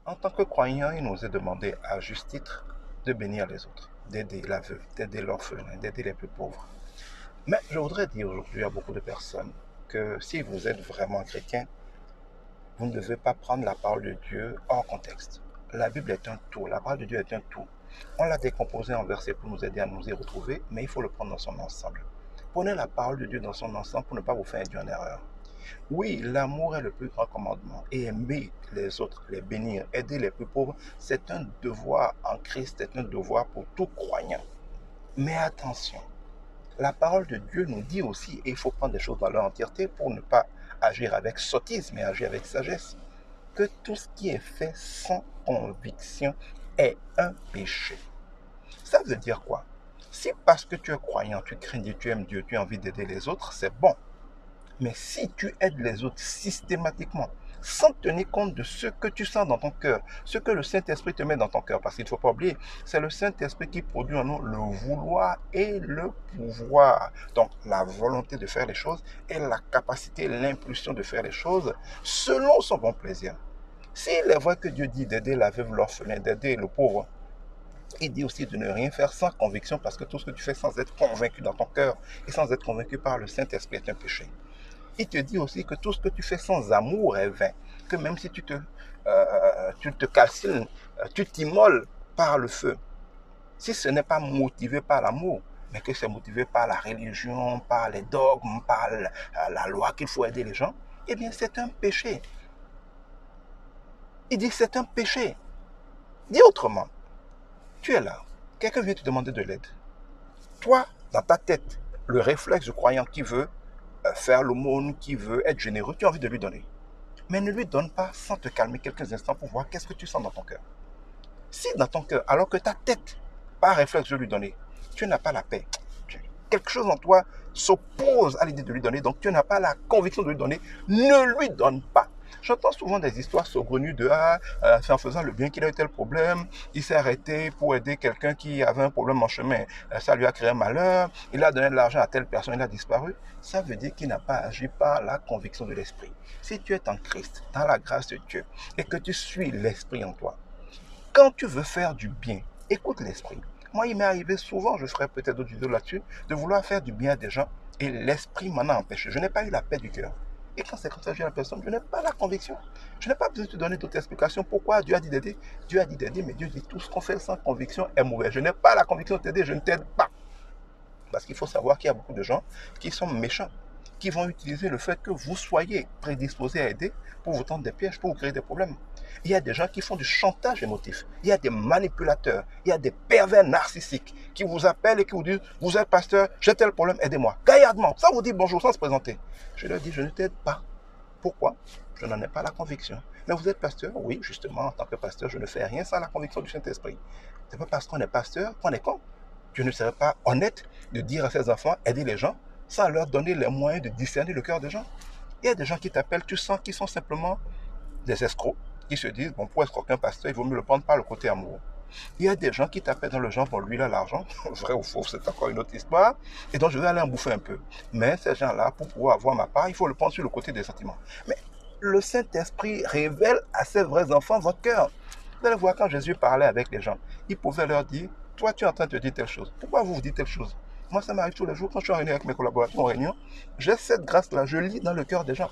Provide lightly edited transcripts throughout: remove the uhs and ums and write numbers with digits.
En tant que croyant, il nous est demandé à juste titre de bénir les autres, d'aider la veuve, d'aider l'orphelin, d'aider les plus pauvres. Mais je voudrais dire aujourd'hui à beaucoup de personnes que si vous êtes vraiment chrétien, vous ne devez pas prendre la parole de Dieu hors contexte. La Bible est un tout, la parole de Dieu est un tout. On l'a décomposé en versets pour nous aider à nous y retrouver, mais il faut le prendre dans son ensemble. Prenez la parole de Dieu dans son ensemble pour ne pas vous faire induire en erreur. Oui, l'amour est le plus grand commandement. Et aimer les autres, les bénir, aider les plus pauvres, c'est un devoir en Christ, c'est un devoir pour tout croyant. Mais attention, la parole de Dieu nous dit aussi, et il faut prendre les choses dans leur entièreté pour ne pas agir avec sottise, mais agir avec sagesse, que tout ce qui est fait sans conviction est un péché. Ça veut dire quoi? Si parce que tu es croyant, tu crains Dieu, tu aimes Dieu, tu as envie d'aider les autres, c'est bon. Mais si tu aides les autres systématiquement, sans tenir compte de ce que tu sens dans ton cœur, ce que le Saint-Esprit te met dans ton cœur, parce qu'il ne faut pas oublier, c'est le Saint-Esprit qui produit en nous le vouloir et le pouvoir. Donc la volonté de faire les choses et la capacité, l'impulsion de faire les choses selon son bon plaisir. S'il est vrai que Dieu dit d'aider la veuve, l'orphelin, d'aider le pauvre, il dit aussi de ne rien faire sans conviction, parce que tout ce que tu fais sans être convaincu dans ton cœur et sans être convaincu par le Saint-Esprit est un péché. Il te dit aussi que tout ce que tu fais sans amour est vain. Que même si tu te calcines, tu t'immoles par le feu. Si ce n'est pas motivé par l'amour, mais que c'est motivé par la religion, par les dogmes, par la loi qu'il faut aider les gens, eh bien c'est un péché. Il dit c'est un péché. Dis autrement, tu es là, quelqu'un vient te demander de l'aide. Toi, dans ta tête, le réflexe du croyant qui veut faire l'aumône, qui veut être généreux, tu as envie de lui donner. Mais ne lui donne pas sans te calmer quelques instants pour voir qu'est-ce que tu sens dans ton cœur. Si dans ton cœur, alors que ta tête, par réflexe de lui donner, tu n'as pas la paix, quelque chose en toi s'oppose à l'idée de lui donner, donc tu n'as pas la conviction de lui donner, ne lui donne pas. J'entends souvent des histoires saugrenues de c'est en faisant le bien qu'il a eu tel problème, il s'est arrêté pour aider quelqu'un qui avait un problème en chemin, ça lui a créé un malheur, il a donné de l'argent à telle personne, il a disparu. Ça veut dire qu'il n'a pas agi par la conviction de l'esprit. Si tu es en Christ, dans la grâce de Dieu, et que tu suis l'esprit en toi, quand tu veux faire du bien, écoute l'esprit. Moi, il m'est arrivé souvent, je ferai peut-être d'autres vidéos là-dessus, de vouloir faire du bien à des gens et l'esprit m'en a empêché. Je n'ai pas eu la paix du cœur. Et quand c'est comme ça, je dis à la personne, je n'ai pas la conviction. Je n'ai pas besoin de te donner d'autres explications. Pourquoi Dieu a dit d'aider? Dieu a dit d'aider, mais Dieu dit tout ce qu'on fait sans conviction est mauvais. Je n'ai pas la conviction de t'aider, je ne t'aide pas. Parce qu'il faut savoir qu'il y a beaucoup de gens qui sont méchants, qui vont utiliser le fait que vous soyez prédisposés à aider pour vous tendre des pièges, pour vous créer des problèmes. Il y a des gens qui font du chantage émotif. Il y a des manipulateurs, il y a des pervers narcissiques qui vous appellent et qui vous disent, vous êtes pasteur, j'ai tel problème, aidez-moi. Gaillardement, ça vous dit bonjour sans se présenter. Je leur dis, je ne t'aide pas. Pourquoi? Je n'en ai pas la conviction. Mais vous êtes pasteur? Oui, justement, en tant que pasteur, je ne fais rien sans la conviction du Saint-Esprit. C'est pas parce qu'on est pasteur qu'on est con. Dieu ne serait pas honnête de dire à ses enfants, aider les gens, sans leur donner les moyens de discerner le cœur des gens. Il y a des gens qui t'appellent, tu sens qu'ils sont simplement des escrocs, qui se disent, bon, pour escroquer un pasteur, il vaut mieux le prendre par le côté amoureux. Il y a des gens qui t'appellent dans le genre, bon, lui, il a l'argent, vrai ou faux, c'est encore une autre histoire, et donc je vais aller en bouffer un peu. Mais ces gens-là, pour pouvoir avoir ma part, il faut le prendre sur le côté des sentiments. Mais le Saint-Esprit révèle à ses vrais enfants votre cœur. Vous allez voir, quand Jésus parlait avec les gens, il pouvait leur dire, toi, tu es en train de te dire telle chose. Pourquoi vous vous dites telle chose? Moi, ça m'arrive tous les jours, quand je suis en réunion avec mes collaborateurs en réunion, j'ai cette grâce-là, je lis dans le cœur des gens.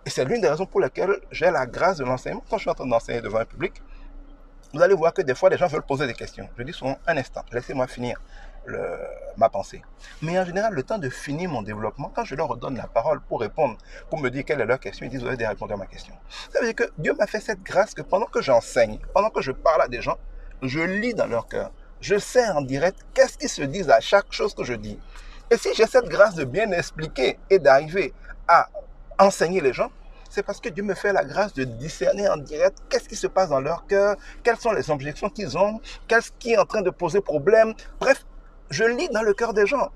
Et c'est l'une des raisons pour lesquelles j'ai la grâce de l'enseignement. Quand je suis en train d'enseigner devant un public, vous allez voir que des fois, les gens veulent poser des questions. Je dis souvent, un instant, laissez-moi finir ma pensée. Mais en général, le temps de finir mon développement, quand je leur redonne la parole pour répondre, pour me dire quelle est leur question, ils disent, vous avez déjà répondu à ma question. Ça veut dire que Dieu m'a fait cette grâce que pendant que j'enseigne, pendant que je parle à des gens, je lis dans leur cœur. Je sais en direct qu'est-ce qu'ils se disent à chaque chose que je dis. Et si j'ai cette grâce de bien expliquer et d'arriver à enseigner les gens, c'est parce que Dieu me fait la grâce de discerner en direct qu'est-ce qui se passe dans leur cœur, quelles sont les objections qu'ils ont, qu'est-ce qui est en train de poser problème. Bref, je lis dans le cœur des gens.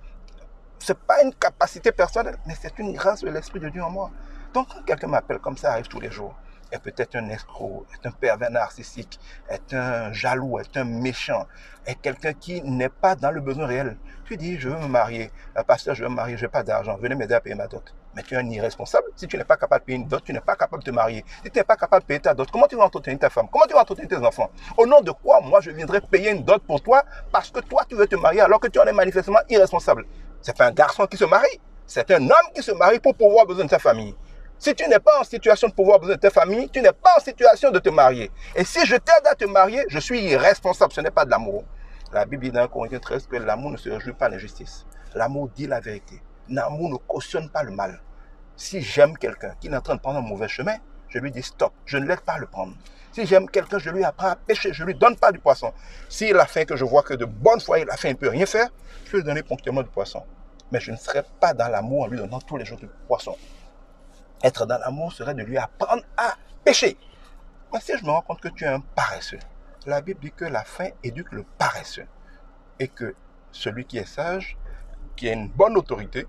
Ce n'est pas une capacité personnelle, mais c'est une grâce de l'Esprit de Dieu en moi. Donc, quand quelqu'un m'appelle comme ça, arrive tous les jours, est peut-être un escroc, est un pervers narcissique, est un jaloux, est un méchant, est quelqu'un qui n'est pas dans le besoin réel. Tu dis, je veux me marier, pasteur, je veux me marier, je n'ai pas d'argent, venez m'aider à payer ma dot. Mais tu es un irresponsable. Si tu n'es pas capable de payer une dot, tu n'es pas capable de te marier. Si tu n'es pas capable de payer ta dot, comment tu vas entretenir ta femme? Comment tu vas entretenir tes enfants? Au nom de quoi, moi, je viendrais payer une dot pour toi parce que toi, tu veux te marier alors que tu en es manifestement irresponsable. C'est pas un garçon qui se marie, c'est un homme qui se marie pour pouvoir besoin de sa famille. Si tu n'es pas en situation de pouvoir besoin de ta famille, tu n'es pas en situation de te marier. Et si je t'aide à te marier, je suis irresponsable, ce n'est pas de l'amour. La Bible dit dans Corinthiens 13 que l'amour ne se réjouit pas de l'injustice. L'amour dit la vérité. L'amour ne cautionne pas le mal. Si j'aime quelqu'un qui est en train de prendre un mauvais chemin, je lui dis stop, je ne l'aide pas à le prendre. Si j'aime quelqu'un, je lui apprends à pêcher, je ne lui donne pas du poisson. S'il a faim, que je vois que de bonne foi, il a faim, il ne peut rien faire, je vais lui donner ponctuellement du poisson. Mais je ne serai pas dans l'amour en lui donnant tous les jours du poisson. Être dans l'amour serait de lui apprendre à pêcher. Mais si je me rends compte que tu es un paresseux, la Bible dit que la faim éduque le paresseux. Et que celui qui est sage, qui a une bonne autorité,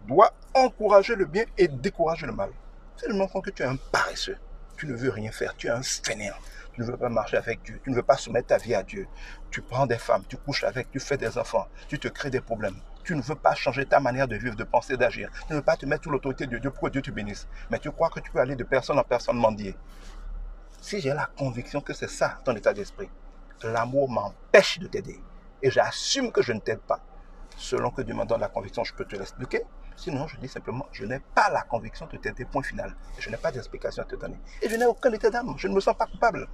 doit encourager le bien et décourager le mal. Si je me rends compte que tu es un paresseux, tu ne veux rien faire, tu es un fainéant, tu ne veux pas marcher avec Dieu, tu ne veux pas soumettre ta vie à Dieu, tu prends des femmes, tu couches avec, tu fais des enfants, tu te crées des problèmes, tu ne veux pas changer ta manière de vivre, de penser, d'agir, tu ne veux pas te mettre sous l'autorité de Dieu pour que Dieu te bénisse, mais tu crois que tu peux aller de personne en personne mendier. Si j'ai la conviction que c'est ça ton état d'esprit, l'amour m'empêche de t'aider et j'assume que je ne t'aide pas. Selon que Dieu me donne la conviction, je peux te l'expliquer. Sinon, je dis simplement, je n'ai pas la conviction de t'aider, point final. Et je n'ai pas d'explication à te donner. Et je n'ai aucun état d'âme. Je ne me sens pas coupable.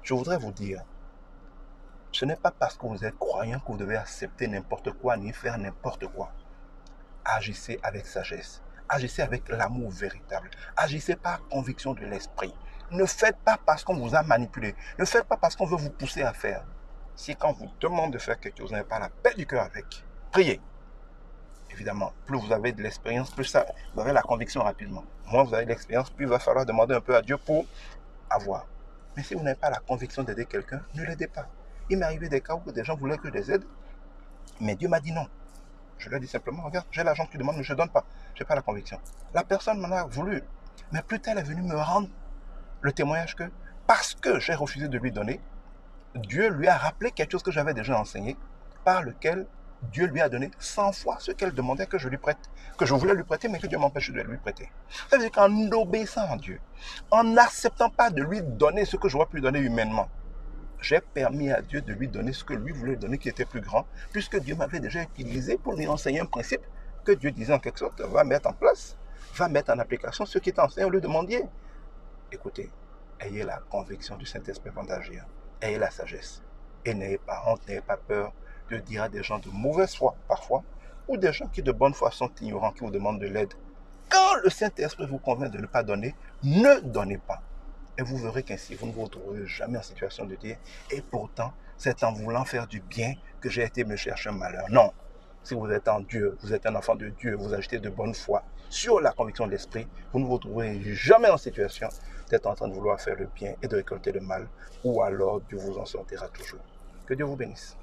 Je voudrais vous dire, ce n'est pas parce que vous êtes croyant que vous devez accepter n'importe quoi, ni faire n'importe quoi. Agissez avec sagesse. Agissez avec l'amour véritable. Agissez par conviction de l'esprit. Ne faites pas parce qu'on vous a manipulé. Ne faites pas parce qu'on veut vous pousser à faire. Si quand on vous demande de faire quelque chose, vous n'avez pas la paix du cœur avec, priez. Évidemment, plus vous avez de l'expérience, plus ça, vous avez la conviction rapidement. Moins vous avez de l'expérience, plus il va falloir demander un peu à Dieu pour avoir. Mais si vous n'avez pas la conviction d'aider quelqu'un, ne l'aidez pas. Il m'est arrivé des cas où des gens voulaient que je les aide, mais Dieu m'a dit non. Je lui ai dit simplement, regarde, j'ai l'argent que tu demandes, mais je ne donne pas. Je n'ai pas la conviction. La personne m'en a voulu, mais plus tard elle est venue me rendre le témoignage que, parce que j'ai refusé de lui donner, Dieu lui a rappelé quelque chose que j'avais déjà enseigné, par lequel Dieu lui a donné 100 fois ce qu'elle demandait que je lui prête, que je voulais lui prêter, mais que Dieu m'empêche de lui prêter. Ça veut dire qu'en obéissant à Dieu, en n'acceptant pas de lui donner ce que j'aurais pu donner humainement, j'ai permis à Dieu de lui donner ce que lui voulait donner qui était plus grand, puisque Dieu m'avait déjà utilisé pour lui enseigner un principe que Dieu disait en quelque sorte, va mettre en place, va mettre en application ce qui est enseigné au lieu de mendier. Écoutez, ayez la conviction du Saint-Esprit avant d'agir. Ayez la sagesse. Et n'ayez pas honte, n'ayez pas peur de dire à des gens de mauvaise foi, parfois, ou des gens qui de bonne foi sont ignorants, qui vous demandent de l'aide. Quand le Saint-Esprit vous convainc de ne pas donner, ne donnez pas. Et vous verrez qu'ainsi, vous ne vous retrouverez jamais en situation de dire « Et pourtant, c'est en voulant faire du bien que j'ai été me chercher un malheur. » Non. Si vous êtes en Dieu, vous êtes un enfant de Dieu, vous agissez de bonne foi sur la conviction de l'esprit, vous ne vous retrouverez jamais en situation d'être en train de vouloir faire le bien et de récolter le mal, ou alors Dieu vous en sortira toujours. Que Dieu vous bénisse.